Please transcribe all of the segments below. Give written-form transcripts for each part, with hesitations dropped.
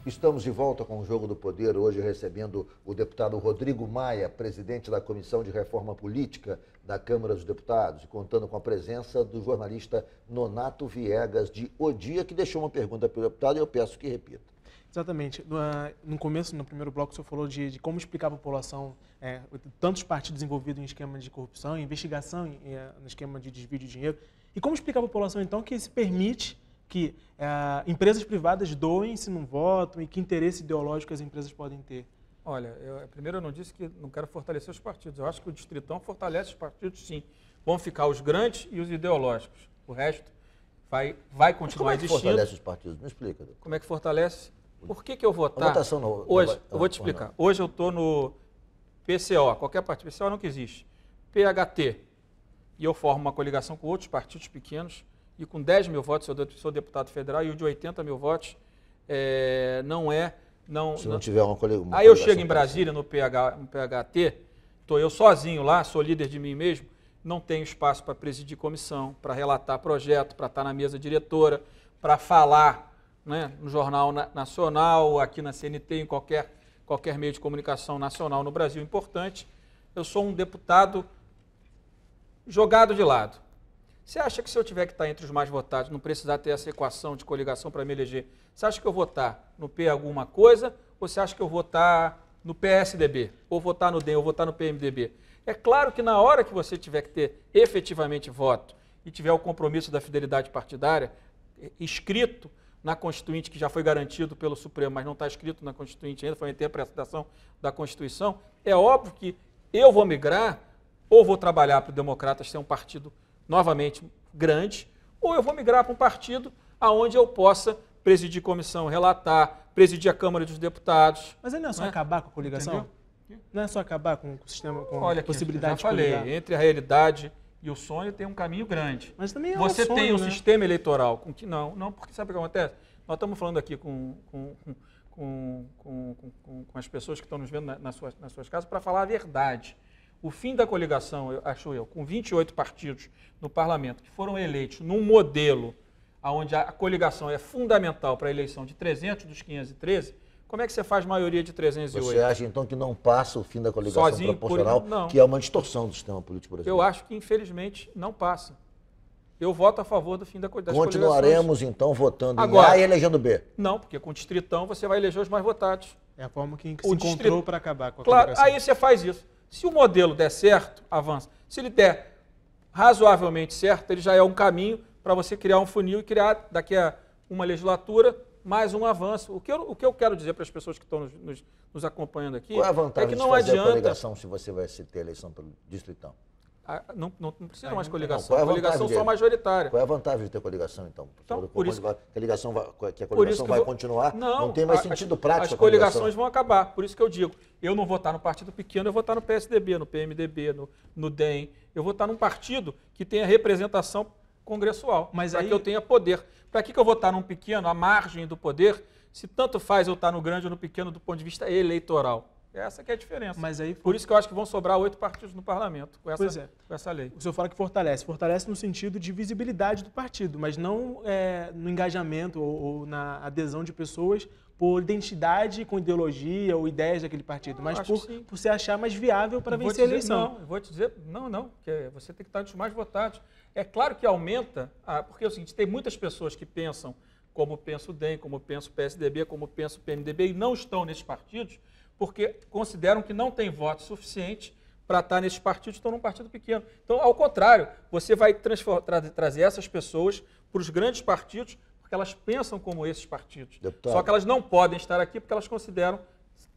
Estamos de volta com o Jogo do Poder, hoje recebendo o deputado Rodrigo Maia, presidente da Comissão de Reforma Política da Câmara dos Deputados, e contando com a presença do jornalista Nonato Viegas, de O Dia, que deixou uma pergunta para o deputado e eu peço que repita. Exatamente. No começo, no primeiro bloco, o senhor falou de como explicar à população tantos partidos envolvidos em esquema de corrupção, investigação no esquema de desvio de dinheiro. E como explicar à população, então, que se permite que empresas privadas doem se não votam e que interesse ideológico as empresas podem ter? Olha, primeiro eu não disse que não quero fortalecer os partidos. Eu acho que o Distritão fortalece os partidos, sim. Vão ficar os grandes e os ideológicos. O resto vai continuar existindo. Como é que fortalece os partidos? Me explica. Doutor. Como é que fortalece? Por que eu votar? A votação não, hoje, eu vou te explicar. Não. Hoje eu estou no PCO, qualquer partido. PCO não que existe. PHT. E eu formo uma coligação com outros partidos pequenos. E com 10 mil votos, eu sou deputado federal, e o de 80 mil votos não é... Se não tiver uma coligação... Aí eu chego em Brasília, no PHT, estou eu sozinho lá, sou líder de mim mesmo, não tenho espaço para presidir comissão, para relatar projeto, para estar na mesa diretora, para falar, né, no Jornal Nacional, aqui na CNT, em qualquer meio de comunicação nacional no Brasil importante. Eu sou um deputado jogado de lado. Você acha que se eu tiver que estar entre os mais votados, não precisar ter essa equação de coligação para me eleger, você acha que eu vou estar no P alguma coisa, ou você acha que eu vou estar no PSDB, ou vou estar no DEM, ou vou estar no PMDB? É claro que na hora que você tiver que ter efetivamente voto e tiver o compromisso da fidelidade partidária escrito na Constituinte, que já foi garantido pelo Supremo, mas não está escrito na Constituinte ainda, foi uma interpretação da Constituição, é óbvio que eu vou migrar, ou vou trabalhar para o Democratas ser um partido novamente grande, ou eu vou migrar para um partido onde eu possa presidir comissão, relatar, presidir a Câmara dos Deputados. Mas aí não é só acabar com a coligação? Entendeu? Não é só acabar com o sistema, com a possibilidade de coligar? Olha, entre a realidade e o sonho tem um caminho grande. Mas também é Você um sonho, tem um né? Sistema eleitoral com que não, porque sabe o que acontece? Nós estamos falando aqui com as pessoas que estão nos vendo nas suas casas para falar a verdade. O fim da coligação, acho eu, com 28 partidos no parlamento que foram eleitos num modelo onde a coligação é fundamental para a eleição de 300 dos 513, como é que você faz maioria de 308? Você acha, então, que não passa o fim da coligação sozinho, proporcional, que é uma distorção do sistema político brasileiro? Eu acho que, infelizmente, não passa. Eu voto a favor do fim das coligações. Continuaremos, então, votando agora, em A e elegendo B? Não, porque com o Distritão você vai eleger os mais votados. É a forma que se encontrou para acabar com a claro, coligação. Aí você faz isso. Se o modelo der certo, avança. Se ele der razoavelmente certo, ele já é um caminho para você criar um funil e criar, daqui a uma legislatura, mais um avanço. O que eu quero dizer para as pessoas que estão nos acompanhando aqui... Qual é a vantagem que de não fazer adianta... a coligação se você vai ter eleição pelo Distritão? Não precisa mais coligação. Não, coligação só majoritária. Qual é a vantagem de ter coligação, então? Então por isso, que a coligação vai continuar, não tem mais sentido prático. As coligações vão acabar, por isso que eu digo, eu não vou estar no partido pequeno, eu vou estar no PSDB, no PMDB, no DEM, eu vou estar num partido que tenha representação congressual, para que eu tenha poder. Para que eu vou estar num pequeno, à margem do poder, se tanto faz eu estar no grande ou no pequeno do ponto de vista eleitoral? Essa que é a diferença. Mas aí, por isso que eu acho que vão sobrar 8 partidos no parlamento com essa lei. O senhor fala que fortalece. Fortalece no sentido de visibilidade do partido, mas não no engajamento ou na adesão de pessoas por identidade com ideologia ou ideias daquele partido, mas por se achar mais viável para vencer a eleição. Não, eu vou te dizer, porque você tem que estar entre os mais votados. É claro que aumenta, porque é o seguinte, tem muitas pessoas que pensam como pensa o DEM, como pensa o PSDB, como pensa o PMDB e não estão nesses partidos, porque consideram que não tem voto suficiente para estar nesses partidos, estão num partido pequeno. Então, ao contrário, você vai trazer essas pessoas para os grandes partidos, porque elas pensam como esses partidos. Deputado, só que elas não podem estar aqui porque elas consideram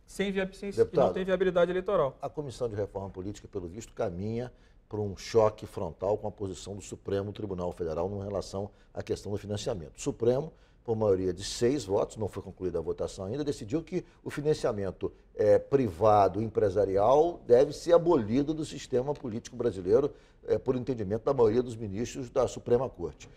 que não tem viabilidade eleitoral. A Comissão de Reforma Política, pelo visto, caminha para um choque frontal com a posição do Supremo Tribunal Federal em relação à questão do financiamento. O Supremo, por maioria de 6 votos, não foi concluída a votação ainda, decidiu que o financiamento privado empresarial deve ser abolido do sistema político brasileiro, por entendimento da maioria dos ministros da Suprema Corte.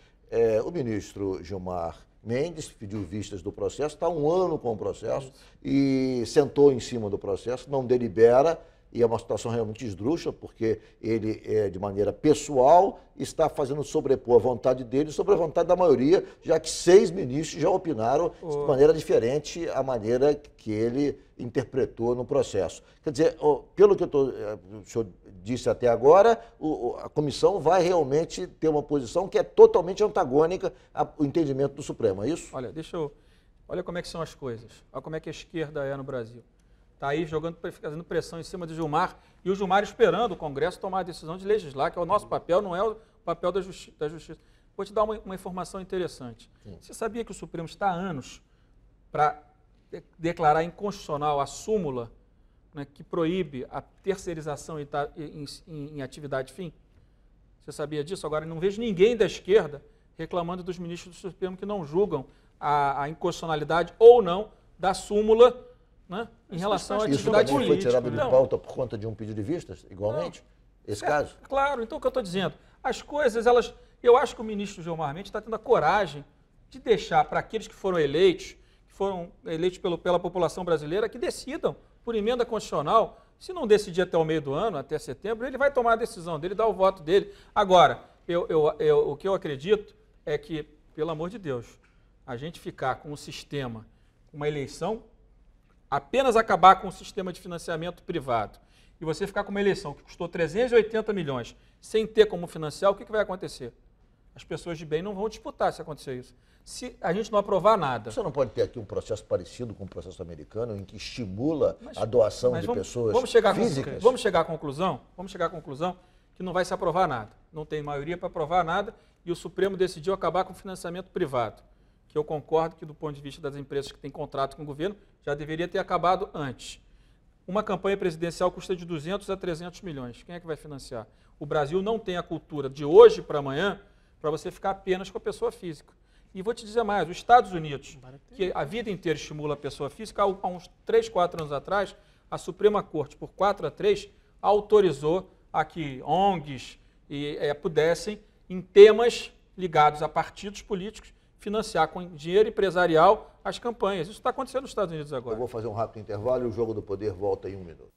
O ministro Gilmar Mendes pediu vistas do processo, está há 1 ano com o processo e sentou em cima do processo, não delibera, e é uma situação realmente esdrúxula, porque ele, de maneira pessoal, está fazendo sobrepor a vontade dele sobre a vontade da maioria, já que 6 ministros já opinaram de maneira diferente a maneira que ele interpretou no processo. Quer dizer, pelo que o senhor disse até agora, a comissão vai realmente ter uma posição que é totalmente antagônica ao entendimento do Supremo, é isso? Olha, olha como é que são as coisas. Olha como é que a esquerda é no Brasil. Está aí fazendo pressão em cima de Gilmar, e o Gilmar esperando o Congresso tomar a decisão de legislar, que é o nosso papel, não é o papel da Justiça. Vou te dar uma informação interessante. Sim. Você sabia que o Supremo está há anos para declarar inconstitucional a súmula, né, que proíbe a terceirização em atividade fim? Você sabia disso? Agora, não vejo ninguém da esquerda reclamando dos ministros do Supremo que não julgam a inconstitucionalidade ou não da súmula, né, em relação à atividade política. Isso foi tirado de pauta por conta de um pedido de vistas, igualmente? Não. Esse caso? Claro. Então, o que eu estou dizendo, as coisas, eu acho que o ministro Gilmar Mendes está tendo a coragem de deixar para aqueles que foram eleitos pela população brasileira, que decidam por emenda constitucional. Se não decidir até o meio do ano, até setembro, ele vai tomar a decisão dele, dar o voto dele. Agora, o que eu acredito é que, pelo amor de Deus, a gente ficar com um sistema, uma eleição, apenas acabar com o sistema de financiamento privado e você ficar com uma eleição que custou 380 milhões sem ter como financiar, o que vai acontecer? As pessoas de bem não vão disputar se acontecer isso. Se a gente não aprovar nada. Você não pode ter aqui um processo parecido com o processo americano, em que estimula a doação de pessoas físicas? Vamos chegar à conclusão que não vai se aprovar nada. Não tem maioria para aprovar nada e o Supremo decidiu acabar com o financiamento privado, que eu concordo que, do ponto de vista das empresas que têm contrato com o governo, já deveria ter acabado antes. Uma campanha presidencial custa de 200 a 300 milhões. Quem é que vai financiar? O Brasil não tem a cultura de hoje para amanhã para você ficar apenas com a pessoa física. E vou te dizer mais, os Estados Unidos, que a vida inteira estimula a pessoa física, há uns 3, 4 anos atrás, a Suprema Corte, por 4-3, autorizou a que ONGs pudessem, em temas ligados a partidos políticos, financiar com dinheiro empresarial as campanhas. Isso está acontecendo nos Estados Unidos agora. Eu vou fazer um rápido intervalo e o Jogo do Poder volta em 1 minuto.